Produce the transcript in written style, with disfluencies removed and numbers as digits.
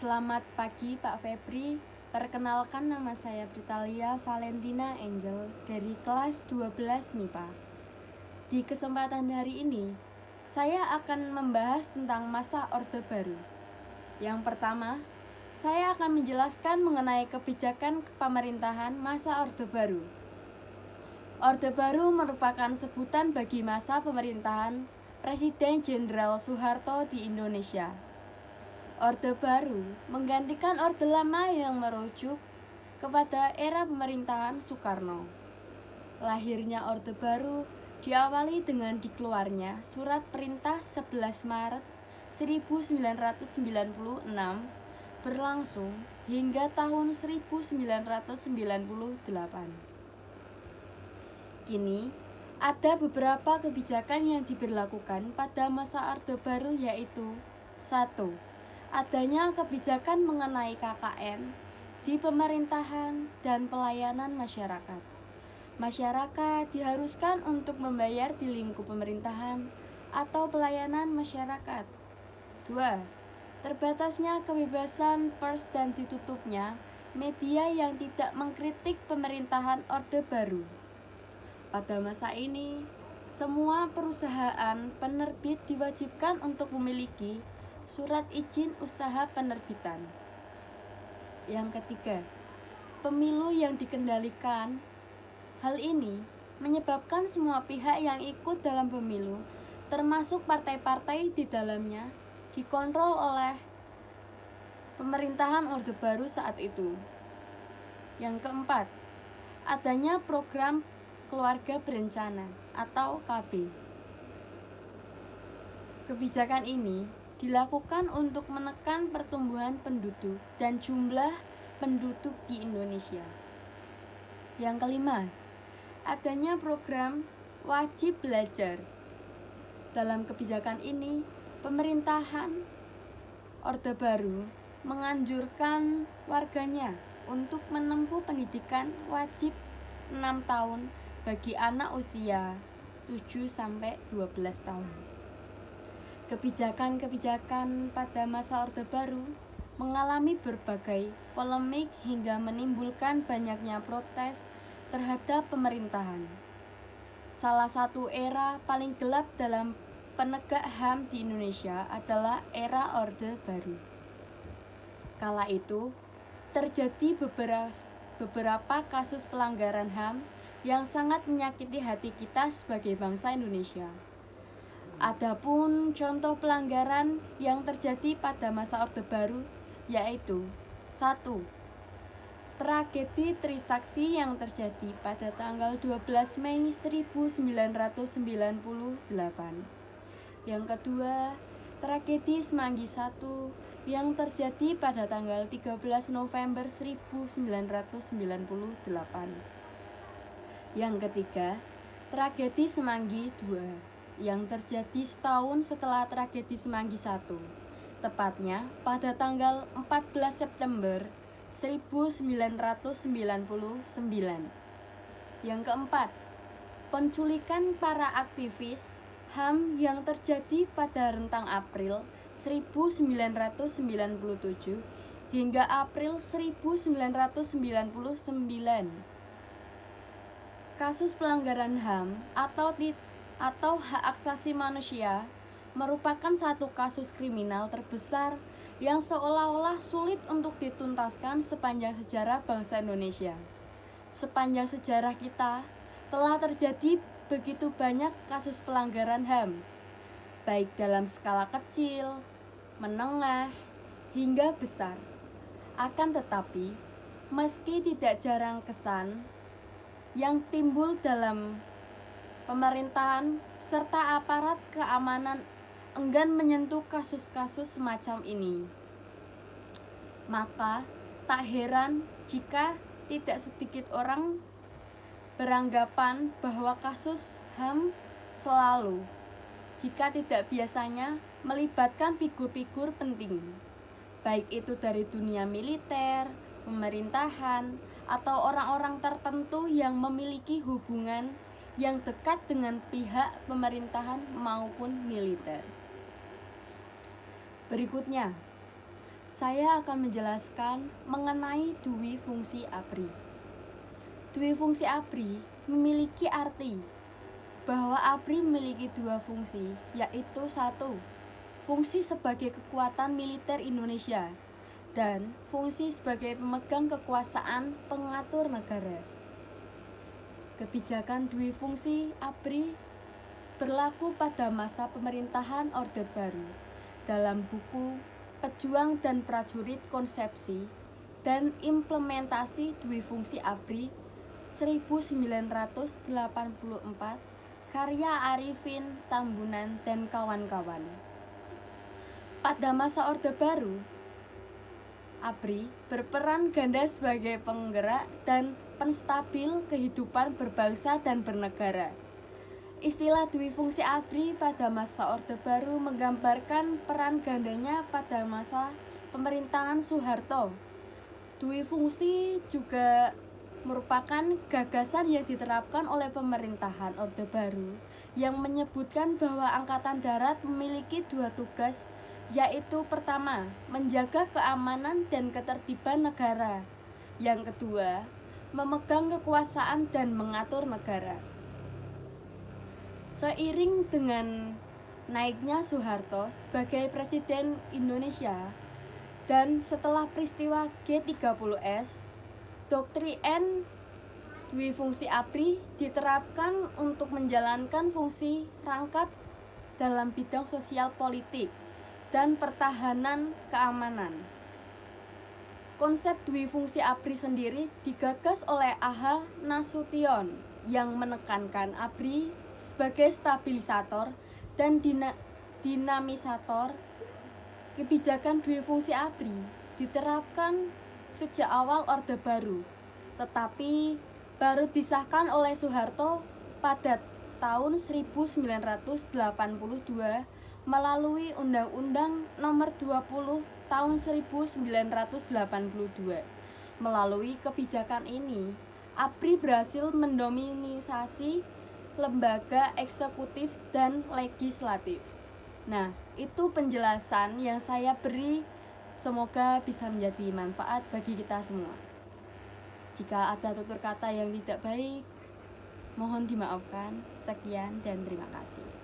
Selamat pagi Pak Febri. Perkenalkan, nama saya Britalia Valentina Angel dari kelas 12 MIPA. Di kesempatan hari ini, saya akan membahas tentang masa Orde Baru. Yang pertama, saya akan menjelaskan mengenai kebijakan pemerintahan masa Orde Baru. Orde Baru merupakan sebutan bagi masa pemerintahan Presiden Jenderal Soeharto di Indonesia. Orde Baru menggantikan Orde Lama yang merujuk kepada era pemerintahan Soekarno. Lahirnya Orde Baru diawali dengan dikeluarnya Surat Perintah 11 Maret 1996 berlangsung hingga tahun 1998. Kini, ada beberapa kebijakan yang diberlakukan pada masa Orde Baru, yaitu 1. Adanya kebijakan mengenai KKN di pemerintahan dan pelayanan masyarakat. Masyarakat diharuskan untuk membayar di lingkup pemerintahan atau pelayanan masyarakat. 2. Terbatasnya kebebasan pers dan ditutupnya media yang tidak mengkritik pemerintahan Orde Baru. Pada masa ini, semua perusahaan penerbit diwajibkan untuk memiliki surat izin usaha penerbitan. Yang ketiga, pemilu yang dikendalikan. Hal ini menyebabkan semua pihak yang ikut dalam pemilu, termasuk partai-partai di dalamnya, dikontrol oleh pemerintahan Orde Baru saat itu. Yang keempat, adanya program keluarga berencana atau KB. Kebijakan ini dilakukan untuk menekan pertumbuhan penduduk dan jumlah penduduk di Indonesia. Yang kelima, adanya program wajib belajar. Dalam kebijakan ini, pemerintahan Orde Baru menganjurkan warganya untuk menempuh pendidikan wajib 6 tahun bagi anak usia 7-12 tahun. Kebijakan-kebijakan pada masa Orde Baru mengalami berbagai polemik hingga menimbulkan banyaknya protes terhadap pemerintahan. Salah satu era paling gelap dalam penegak HAM di Indonesia adalah era Orde Baru. Kala itu terjadi beberapa kasus pelanggaran HAM yang sangat menyakiti hati kita sebagai bangsa Indonesia. Adapun contoh pelanggaran yang terjadi pada masa Orde Baru yaitu 1. Tragedi Trisakti yang terjadi pada tanggal 12 Mei 1998. Yang kedua, tragedi Semanggi I yang terjadi pada tanggal 13 November 1998. Yang ketiga, tragedi Semanggi II yang terjadi setahun setelah tragedi Semanggi I, tepatnya pada tanggal 14 September 1999. Yang keempat, penculikan para aktivis HAM yang terjadi pada rentang April 1997 hingga April 1999. Kasus pelanggaran HAM atau hak asasi manusia merupakan satu kasus kriminal terbesar yang seolah-olah sulit untuk dituntaskan sepanjang sejarah bangsa Indonesia. Sepanjang sejarah kita telah terjadi begitu banyak kasus pelanggaran HAM, baik dalam skala kecil, menengah, hingga besar. Akan tetapi, meski tidak jarang kesan yang timbul dalam pemerintahan serta aparat keamanan enggan menyentuh kasus-kasus semacam ini, maka tak heran jika tidak sedikit orang beranggapan bahwa kasus HAM selalu, jika tidak biasanya, melibatkan figur-figur penting, baik itu dari dunia militer, pemerintahan, atau orang-orang tertentu yang memiliki hubungan yang dekat dengan pihak pemerintahan maupun militer. Berikutnya, saya akan menjelaskan mengenai dui fungsi ABRI. Dui fungsi ABRI memiliki arti bahwa ABRI memiliki dua fungsi, yaitu satu, fungsi sebagai kekuatan militer Indonesia dan fungsi sebagai pemegang kekuasaan pengatur negara. Kebijakan dui fungsi ABRI berlaku pada masa pemerintahan Orde Baru dalam buku Pejuang dan Prajurit Konsepsi dan Implementasi Dui Fungsi ABRI 1984 karya Arifin Tambunan dan kawan-kawan. Pada masa Orde Baru, ABRI berperan ganda sebagai penggerak dan penstabil kehidupan berbangsa dan bernegara. Istilah dui fungsi ABRI pada masa Orde Baru menggambarkan peran gandanya pada masa pemerintahan Soeharto. Dui fungsi juga merupakan gagasan yang diterapkan oleh pemerintahan Orde Baru yang menyebutkan bahwa Angkatan Darat memiliki dua tugas, yaitu pertama, menjaga keamanan dan ketertiban negara. Yang kedua, memegang kekuasaan dan mengatur negara. Seiring dengan naiknya Soeharto sebagai Presiden Indonesia dan setelah peristiwa G30S, doktrin dui fungsi ABRI diterapkan untuk menjalankan fungsi rangkap dalam bidang sosial politik dan pertahanan keamanan. Konsep dui fungsi ABRI sendiri digagas oleh A.H. Nasution yang menekankan ABRI sebagai stabilisator dan dinamisator. Kebijakan dui fungsi ABRI diterapkan sejak awal Orde Baru, tetapi baru disahkan oleh Soeharto pada tahun 1982 melalui Undang-Undang Nomor 20 tahun 1982. Melalui kebijakan ini, ABRI berhasil mendominisasi lembaga eksekutif dan legislatif. Nah, itu penjelasan yang saya beri. Semoga bisa menjadi manfaat bagi kita semua. Jika ada tutur kata yang tidak baik, mohon dimaafkan. Sekian dan terima kasih.